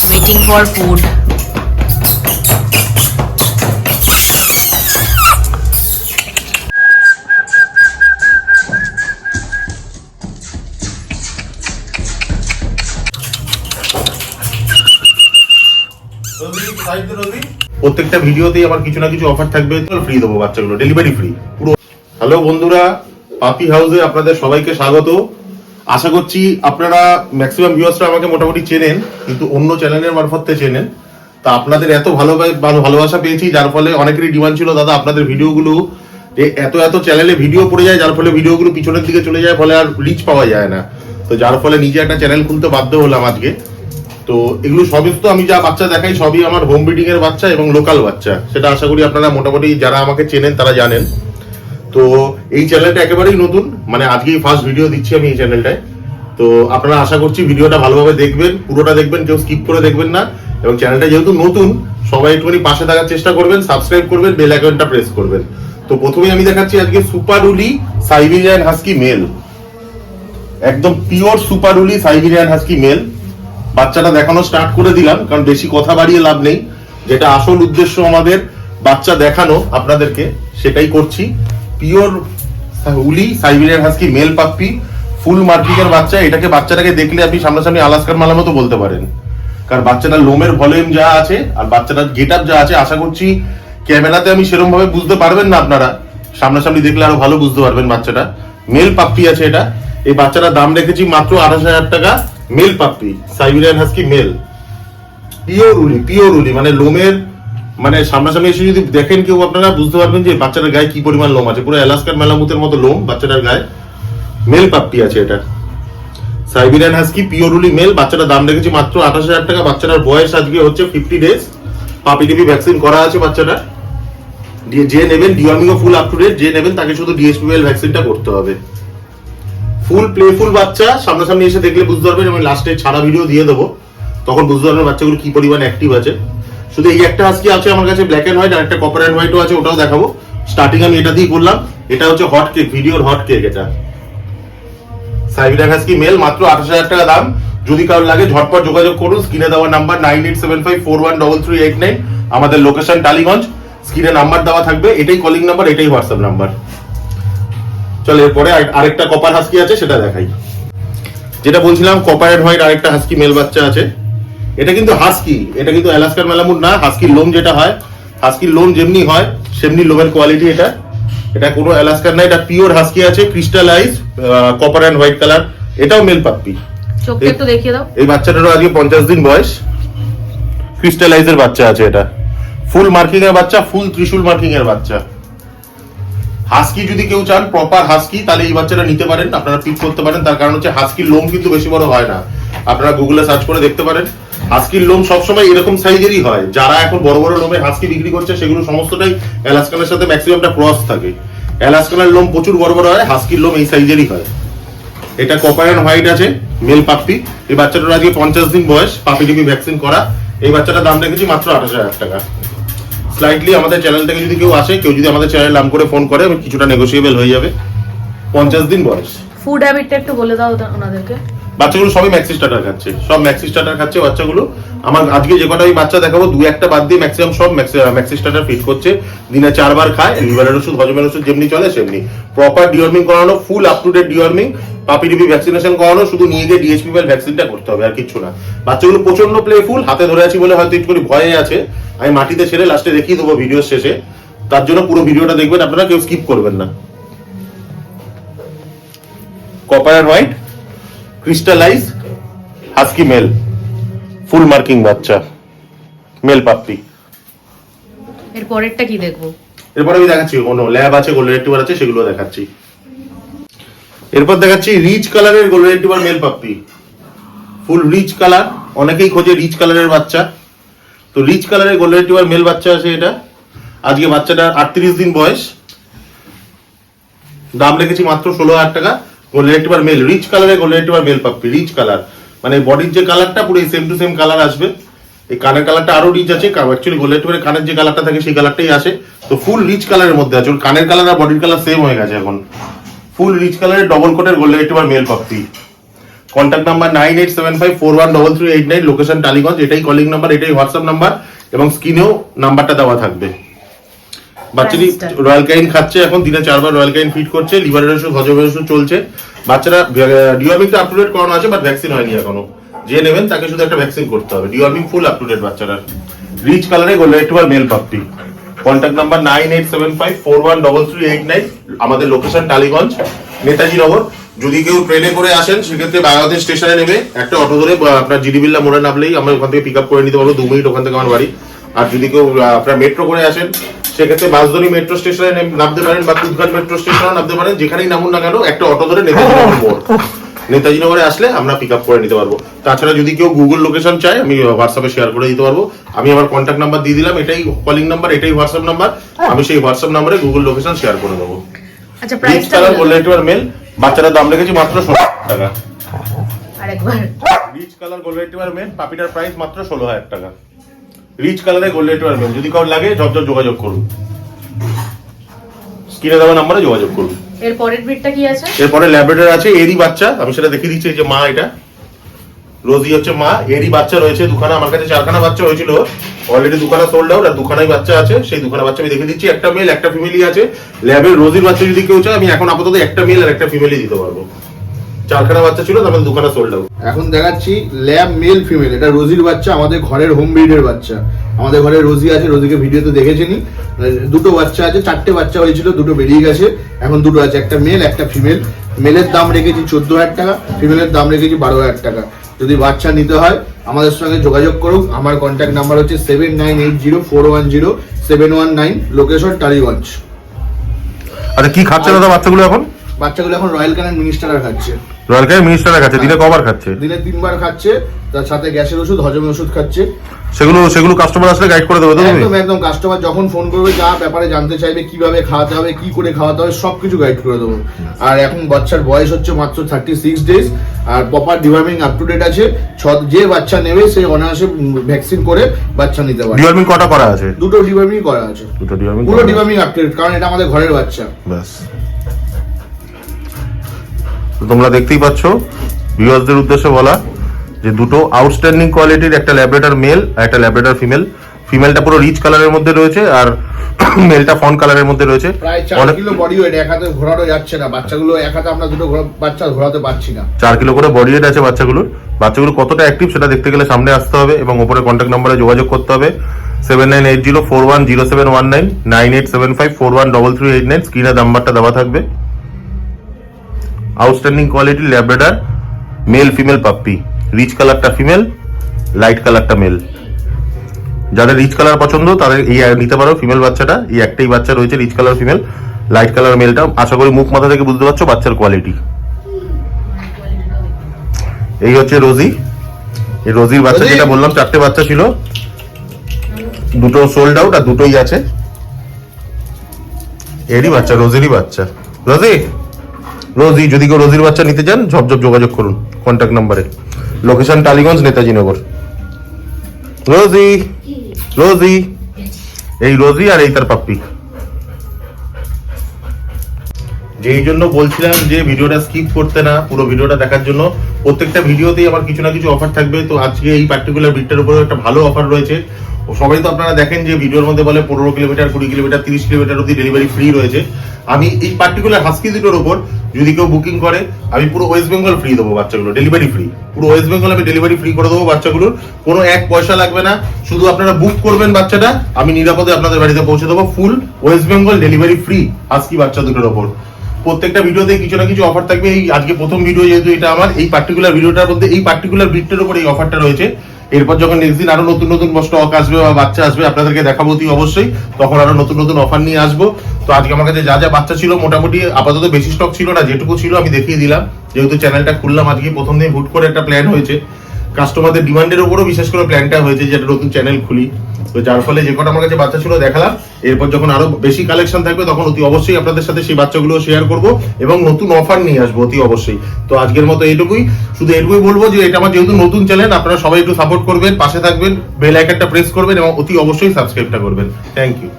Waiting for food. প্রত্যেকটা ভিডিওতেই আমার কিছু না কিছু অফার থাকবে, ফ্রি দেবো বাচ্চাগুলো, ডেলিভারি ফ্রি পুরো। হ্যালো বন্ধুরা, পাপি হাউসে আপনাদের সবাইকে স্বাগত। আশা করছি আপনারা ম্যাক্সিমাম ভিউয়ার্সরা আমাকে মোটামুটি চেনেন, কিন্তু অন্য চ্যানেলের মারফতে চেনেন। তা আপনাদের এত ভালোবাসা পেয়েছি, যার ফলে অনেকেরই ডিমান্ড ছিল দাদা আপনাদের ভিডিওগুলো যে এত চ্যানেলে ভিডিও পড়ে যায়, যার ফলে ভিডিওগুলো পিছনের দিকে চলে যায়, ফলে আর রিচ পাওয়া যায় না। তো যার ফলে নিজে একটা চ্যানেল খুলতে বাধ্য হলাম আজকে। তো এগুলো সবই তো আমি যা বাচ্চা দেখাই সবই আমার হোম ব্রিডিং এর বাচ্চা এবং লোকাল বাচ্চা, সেটা আশা করি আপনারা মোটামুটি যারা আমাকে চেনেন তারা জানেন। তো এই চ্যানেলটা একেবারেই নতুন, মানে আজকেই ফার্স্ট ভিডিও দিচ্ছি আমি এই চ্যানেলটায়। তো আপনারা আশা করছি ভিডিওটা ভালোভাবে দেখবেন, পুরোটা দেখবেন, কেউ স্কিপ করে দেখবেন না। এবং চ্যানেলটা যেহেতু নতুন, সবাই একটুখানি পাশে থাকার চেষ্টা করবেন, সাবস্ক্রাইব করবেন, বেল আইকনটা প্রেস করবেন। তো প্রথমেই আমি দেখাচ্ছি আজকে সুপার উলি সাইবেরিয়ান হাস্কি মেল, একদম পিওর সুপার উলি সাইবেরিয়ান হাস্কি মেল। বাচ্চাটা দেখানো স্টার্ট করে দিলাম, কারণ বেশি কথা বাড়িয়ে লাভ নেই। যেটা আসল উদ্দেশ্য আমাদের বাচ্চা দেখানো আপনাদেরকে, সেটাই করছি। পিওর উলি সাইবেরিয়ান হাস্কি মেল পাপ্পি, ফুল মার্কিং এর বাচ্চা। বাচ্চাটাকে দেখলে আপনি সামনাসামনি আলাস্কার মালা মতো বলতে পারেন, কারণ বাচ্চাটার লোমের ভলিউম যা আছে আর বাচ্চাটার গেট আপ যা আছে, আশা করছি ক্যামেরাতে আমি সেরকম ভাবে বুঝতে পারবেন না, আপনারা সামনাসামনি দেখলে আরো ভালো বুঝতে পারবেন। বাচ্চাটা মেল পাপ্পি আছে এটা। এই বাচ্চাটার দাম রেখেছি মাত্র 28,000 টাকা। Male puppy Siberian husky male, pure woolly, মানে লোমের, মানে সামনাসামনি এসে যদি দেখেন কেউ, আপনারা বুঝতে পারবেন যে বাচ্চাটার গায়ে কি পরিমাণ লোম আছে। পুরো আলাস্কার ম্যালামুথের মতো লোম বাচ্চাটার গায়ে। মেল পাপ্পি আছে এটা, সাইবেরিয়ান হাস্কি পিওর উলি মেল। বাচ্চাটার দাম রেখেছি মাত্র 28,000 টাকা। বাচ্চাটার বয়স আজকে হচ্ছে 50 ডেজ। পাপি টিপি ভ্যাকসিন করা আছে বাচ্চাটা। যে নেবেন deworming full up to date, যে নেবেন তাকে শুধু ডিএসপিএল ভ্যাকসিনটা করতে হবে। ফুল প্লেফুল বাচ্চা, সামনাসামনি এসে দেখলে বুঝতে পারবেন। আমি লাস্টে ছাড়া ভিডিও দিয়ে দেবো, তখন বুঝতে পারবেন বাচ্চাগুলো কি পরিমাণ অ্যাক্টিভ আছে। শুধু এই একটা হাস্কি আছে আমার কাছে ব্ল্যাক এন্ড হোয়াইট, আর একটা কপার এন্ড হোয়াইটও আছে, ওটাও দেখাবো। স্টার্টিং আমি এটা দিয়ে করলাম। এটা হচ্ছে হট কেক, ভিডিওর হট কেক। এটা সাইবেরিয়ান হাস্কি মেল, মাত্র 28,000 টাকা দাম। যদি কারোর লাগে ঝটপট যোগাযোগ করুন। স্ক্রিনে দেওয়া নাম্বার 9875413389, আমাদের লোকেশন টালিগঞ্জ। স্ক্রিনে নাম্বার দেওয়া থাকবে, এটাই কলিং নাম্বার, এটাই হোয়াটসঅ্যাপ নাম্বার। চলো এরপরে আরেকটা কপার হাস্কি আছে, সেটা দেখাই। যেটা বলছিলাম কপার এন্ড হোয়াইট আরেকটা হাস্কি মেল বাচ্চা আছে। এটা কিন্তু হাস্কি, এটা কিন্তু আলাস্কার ম্যালামুথ না। হাস্কির লোম যেটা হয়, হাস্কির লোম যেমনি হয় সেমনি লোমের কোয়ালিটি এটা। এটা কোনো আলাস্কার না, এটা পিওর হাস্কি আছে, crystallize copper and white colour. এটাও মেল পাপ্পি। চোখটা একটু দেখিয়ে দাও। এই বাচ্চাটারও আজকে 50 দিন বয়স। ক্রিস্টালাইজের বাচ্চা আছে এটা। ফুল মার্কিং এর বাচ্চা, ফুল ত্রিশূল মার্কিং এর বাচ্চা। হাস্কি যদি কেউ চান প্রপার হাস্কি, তাহলে এই বাচ্চাটা নিতে পারেন, আপনারা পিক করতে পারেন। তার কারণ হচ্ছে হাস্কির লোম কিন্তু বেশি বড় হয় না। আপনারা গুগলে সার্চ করে দেখতে পারেন। হাস্কির লোম সবসময় এরকম সাইজেরই হয়। যারা এখন বড় বড় লোমে হাস্কি বিক্রি করছে, সেগুলো সমস্তটাই অ্যালাস্কানের সাথে ম্যাক্সিমামটা ক্রস থাকে। অ্যালাস্কানের লোম প্রচুর বড় বড় হয়, হাস্কির লোম এই সাইজেরই হয়। এটা কপার এন্ড হোয়াইট আছে, মেল পাপ্পি। এই বাচ্চাটার আজকে 50 দিন বয়স, পাপি টিপি ভ্যাকসিন করা। এই বাচ্চাটার দাম রেখেছি মাত্র 28,000 টাকা। স্লাইটলি আমাদের চ্যানেল থেকে যদি কেউ আসে, কেউ যদি আমাদের চ্যানেল নাম করে ফোন করে, কিছুটা নেগোসিয়েবল হয়ে যাবে। 50 দিন বয়স। ফুড হ্যাবিটটা একটু বলে দাও ওনাদেরকে। বাচ্চাগুলো সবই ম্যাক্সি স্টার্টার খাচ্ছে, সব ম্যাক্সি স্টার্টার খাচ্ছে বাচ্চাগুলো। আমার আজকে যে কটা আমি বাচ্চা দেখাবো, 2-1টা বাদ দিয়ে ম্যাক্সিমাম সব ম্যাক্সি স্টার্টার ফিট করছে। দিনে 4 বার খায়। লিভারের ওষুধ, হজমের ওষুধ যেমনি চলে সেমনি। প্রপার ডিওয়ার্মিং করানো, full up to date deworming, puppy টিপি ভ্যাকসিনেশন করানো। শুধু নিয়ে গিয়ে ডিএসপিএল ভ্যাকসিনটা করতে হবে, আর কিছু না। বাচ্চাগুলো প্রচন্ড প্লেফুল। হাতে ধরে আছি বলে হয়তো একটু ভয়ে আছে। আমি মাটিতে ছেড়ে লাস্টে দেখিয়ে দেবো ভিডিওর শেষে, তার জন্য পুরো ভিডিওটা দেখবেন আপনারা, কেউ স্কিপ করবেন না। Copper and white crystallize husky male, full marking বাচ্চা, মেল পাপ্পি। এর পরেরটা কি দেখবো? এরপর আমি দেখাচ্ছি কোনো ল্যাব আছে, গোল্ডেন রিট্রিভার আছে, সেগুলো দেখাচ্ছি। এরপর দেখাচ্ছি রিচ কালারের গোল্ডেন রিট্রিভার মেল পাপ্পি। ফুল রিচ কালার, অনেকেই খোঁজে রিচ কালারের বাচ্চা। তো রিচ কালারের গোল্ডেন রিট্রিভার মেল বাচ্চা আছে এটা। আজকে বাচ্চাটার 38 দিন বয়স। দাম রেখেছি মাত্র 16,000 টাকা। গোল্ডেন রিট্রিভার মেল, রিচ কালারের golden retriever male puppy. Rich colour মানে বডির যে কালারটা পুরো সেম টু সেম কালার আসবে। এই কানের কালারটা আরো রিচ আছে, অ্যাকচুয়ালি গোল্ডেন রিট্রিভারের কানের যে কালারটা থাকে সেই কালারটাই আসে। তো ফুল রিচ কালারের মধ্যে আছে। ওর কানের কালার আর বডির কালার সেম হয়ে গেছে এখন। ফুল রিচ কালারের ডবল কোটের golden retriever male puppy. Contact number 9875413389, location Tollygunge. এটাই কলিং নাম্বার, এটাই হোয়াটসঅ্যাপ নাম্বার এবং স্ক্রিনেও নাম্বারটা দেওয়া থাকবে। বাচ্চাটি রয়্যাল কাইন খাচ্ছে, এখন দিনে 4 বার রয়্যাল কাইন ফিড করছে, লিভারের ওষুধ, হজমের ওষুধ চলছে। বাচ্চারা ডিওয়ার্মিং আপ টু ডেট করানো আছে, বাট ভ্যাকসিন হয়নি এখনো। যে নেবেন তাকে শুধু একটা ভ্যাকসিন করতে হবে। Deworming full up to date বাচ্চারা। রিচ কালারে golden retriever male puppy. Contact number 9875413389, আমাদের লোকেশন টালিগঞ্জ, নেতাজি নগর। যদি কেউ ট্রেনে করে আসেন সেক্ষেত্রে বাংলাদেশ স্টেশনে নেমে একটা অটো ধরে আপনার জিডি বিল্লা মোড়ে নামলেই আমরা ওখান থেকে পিক আপ করে নিতে পারবো, 2 মিনিট ওখান থেকে আমার বাড়ি। আর যদি কেউ আপনার মেট্রো করে আসেন সেক্ষেত্রে বাসদনি মেট্রো স্টেশনে নামতে পারেন বা কুদঘাট মেট্রো স্টেশনে নামতে পারেন। যেখানেই নামুন না কেন একটা অটো ধরে নেতাজি নগর মোড়, নেতাজি নগরে আসলে আমরা পিক আপ করে নিতে পারবো। তাছাড়া যদি কেউ গুগল লোকেশন চায় আমি হোয়াটসঅ্যাপে শেয়ার করে দিতে পারবো। আমি আমার কন্ট্যাক্ট নাম্বার দিয়ে দিলাম, এটাই কলিং নাম্বার, এটাই হোয়াটসঅ্যাপ নাম্বার। আমি সেই হোয়াটসঅ্যাপ নাম্বারে গুগল লোকেশন শেয়ার করে দেবো। আচ্ছা, রিচ প্রাইসটা কালার গোল্ডেন রিট্রিভার মেল, বাচ্চারা দাম রেখেছি মাত্র 16,000 টাকা। আরেকবার rich colour golden retriever male, পাপিটার প্রাইস মাত্র 16,000 টাকা। রিচ কালারে গোল্ডেন রিট্রিভার মেল, যদি কারো লাগে ঝপঝপ যোগাযোগ করুন, স্ক্রিনে দেওয়া নম্বরে যোগাযোগ করুন। এর পরের ব্রিডটা কি আছে? এরপরে ল্যাব্রাডর আছে, এরই বাচ্চা, আমি সেটা দেখিয়ে দিচ্ছি। এই যে মা, এটা রোজি হচ্ছে মা, এরই বাচ্চা রয়েছে দুখানা। আমার কাছে 4খানা বাচ্চা হয়েছিল, অলরেডি 2খানা সোল্ড আউট, আর 2খানাই বাচ্চা আছে। সেই 2খানা বাচ্চা আমি দেখিয়ে দিচ্ছি। একটা মেল একটা ফিমেলই আছে। ল্যাবের রোজির বাচ্চা যদি কেউ চায় আমি এখন আপাতত একটা মেল আর একটা ফিমেলই দিতে পারবো। 4খানা বাচ্চা ছিল, তারপরে 2খানা সোল্ড আউট। এখন দেখাচ্ছি ল্যাব মেল ফিমেল। এটা রোজির বাচ্চা, আমাদের ঘরের হোম ব্রিডের বাচ্চা। আমাদের ঘরে রোজি আছে, রোজিকে ভিডিওতে দেখেছেনি। 2টো বাচ্চা আছে, 4টে বাচ্চা হয়েছিল, 2টো বেরিয়ে গেছে, এখন 2টো আছে, একটা মেল একটা ফিমেল। মেলের দাম রেখেছি 14,000 টাকা, ফিমেলের দাম রেখেছি 12,000 টাকা। যদি বাচ্চা নিতে হয় আমাদের সঙ্গে যোগাযোগ করুন। আমার কন্ট্যাক্ট নাম্বার হচ্ছে 7980410719, লোকেশন টালিগঞ্জ। আচ্ছা, কি খাচ্ছে দাদা বাচ্চাগুলো এখন? বাচ্চাগুলো এখন রয়্যাল ক্যানিন মিনিস্টার খাচ্ছে। রয়্যাল ক্যানিন মিনিস্টার খাচ্ছে, দিনে কবার খাচ্ছে? দিনে 3 বার খাচ্ছে, তার সাথে গ্যাসের ওষুধ, হজমের ওষুধ খাচ্ছে। সেগুলো কাস্টমার আসলে গাইড করে দেবে তো তুমি? একদম কাস্টমার যখন ফোন করবে, যা ব্যাপারে জানতে চাইবে, কিভাবে খাওয়াতে হবে, কি করে খাওয়াতে হবে, সবকিছু গাইড করে দেবো। আর এখন বাচ্চার বয়স হচ্ছে মাত্র 36 ডেজ, আর proper deworming up to date আছে। যে বাচ্চা নেবে সে অনায়াসে ভ্যাকসিন করে বাচ্চা নিতে পারে। ডিওয়ার্মিং কটা করা আছে? 2টো ডিওয়ার্মিং করা আছে, পুরো ডিওয়ার্মিং আপ টু ডেট, কারণ এটা আমাদের ঘরের বাচ্চা। ব্যাস, তোমরা দেখতেই পাচ্ছ, ভিউয়ারদের উদ্দেশ্যে বলা যে 2টো আউটস্ট্যান্ডিং কোয়ালিটির, একটা ল্যাব্রাডর মেল আর একটা ল্যাব্রাডর ফিমেল। ফিমেলটা পুরো রিচ কালারের মধ্যে রয়েছে আর মেলটা ফন কালারের মধ্যে রয়েছে। প্রায় 4 কিলো বডি ওয়েট, এক হাতে ঘোরানো যাচ্ছে না বাচ্চাগুলো, এক হাতে আমরা 2টো বাচ্চা ঘোরাতে পারছি না। 4 কিলো করে বডি ওয়েট আছে বাচ্চাগুলো কতটা অ্যাক্টিভ সেটা দেখতে গেলে সামনে আসতে হবে এবং উপরে কন্ট্যাক্ট নম্বরে যোগাযোগ করতে হবে 7980410719, 9875413389, স্ক্রিনে নাম্বারটা দেওয়া থাকবে। Outstanding quality Labrador male female puppy, rich কালারটা ফিমেল, লাইট কালারটা মেল। যাদের রিচ কালার পছন্দ তাদের এই নিতে পারো ফিমেল বাচ্চাটা। এই একটাই বাচ্চা রয়েছে rich colour female, light colour মেলটা। আশা করি মুখ মাথা থেকে বুঝতে পারছো বাচ্চার কোয়ালিটি। এই হচ্ছে রোজি। এই রোজির বাচ্চা যেটা বললাম 4টে বাচ্চা ছিল, 2টো সোল্ড আউট আর 2টোই আছে। এরই বাচ্চা, রোজিরই বাচ্চা। রোজি যদি কেউ রোজির বাচ্চা নিতে চান ঝপঝপ যোগাযোগ করুন কন্ট্যাক্ট নাম্বারে, লোকেশন টালিগঞ্জ, নেতাজি নগর। রোজি, এই রোজি আর এই তার পাপ্পি। যেই জন্য বলছিলাম যে ভিডিওটা স্কিপ করতে না, পুরো ভিডিওটা দেখার জন্য। প্রত্যেকটা ভিডিওতেই আমার কিছু না কিছু অফার থাকবে। তো আজকে এই পার্টিকুলার ব্রিডটার উপরে একটা ভালো অফার রয়েছে। সবাই তো আপনারা দেখেন যে ভিডিওর মধ্যে বলে 15 কিলোমিটার, 20 কিলোমিটার, 30 কিলোমিটার অব্দি ডেলিভারি ফ্রি রয়েছে। আমি এই পার্টিকুলার হাস্কি দুটোর উপর যদি কেউ বুকিং করে আমি পুরো ওয়েস্ট বেঙ্গল ফ্রি দেবো বাচ্চাগুলো, ডেলিভারি ফ্রি। পুরো ওয়েস্ট বেঙ্গল আমি ডেলিভারি ফ্রি করে দেবো বাচ্চাগুলোর, কোনো 1 পয়সা লাগবে না। শুধু আপনারা বুক করবেন বাচ্চাটা, আমি নিরাপদে আপনাদের বাড়িতে পৌঁছে দেবো। Full West Bengal delivery free husky বাচ্চা দুটোর ওপর। প্রত্যেকটা ভিডিওতে কিছু না কিছু অফার থাকবে। এই আজকে প্রথম ভিডিও যেহেতু এটা আমার, এই পার্টিকুলার ভিডিওটার মধ্যে এই পার্টিকুলার ব্রিডটার উপর এই অফারটা রয়েছে। এরপর যখন নেক্সট দিন আরো নতুন স্টক আসবে বা বাচ্চা আসবে আপনাদেরকে দেখাবো অতি অবশ্যই, তখন আরো নতুন অফার নিয়ে আসবো। তো আজকে আমার কাছে যা বাচ্চা ছিল মোটামুটি আপাতত বেশি স্টক ছিল না, যেটুকু ছিল আমি দেখিয়ে দিলাম। যেহেতু চ্যানেলটা খুললাম আজকে প্রথম দিন, হুট করে একটা প্ল্যান হয়েছে, কাস্টমারদের ডিমান্ডের উপরও বিশেষ করে প্ল্যানটা হয়েছে যে একটা নতুন চ্যানেল খুলি। তো যার ফলে যে কটা আমার কাছে বাচ্চা ছিল দেখালাম। এরপর যখন আরো বেশি কালেকশন থাকবে তখন অতি অবশ্যই আপনাদের সাথে সেই বাচ্চাগুলো শেয়ার করব এবং নতুন অফার নিয়ে আসবো অতি অবশ্যই। তো আজকের মতো এইটুকুই, শুধু এটুকুই বলবো যে এটা আমার যেহেতু নতুন চ্যানেল, আপনারা সবাই একটু সাপোর্ট করবেন, পাশে থাকবেন, বেল আইকনটা প্রেস করবেন এবং অতি অবশ্যই সাবস্ক্রাইবটা করবেন। Thank you.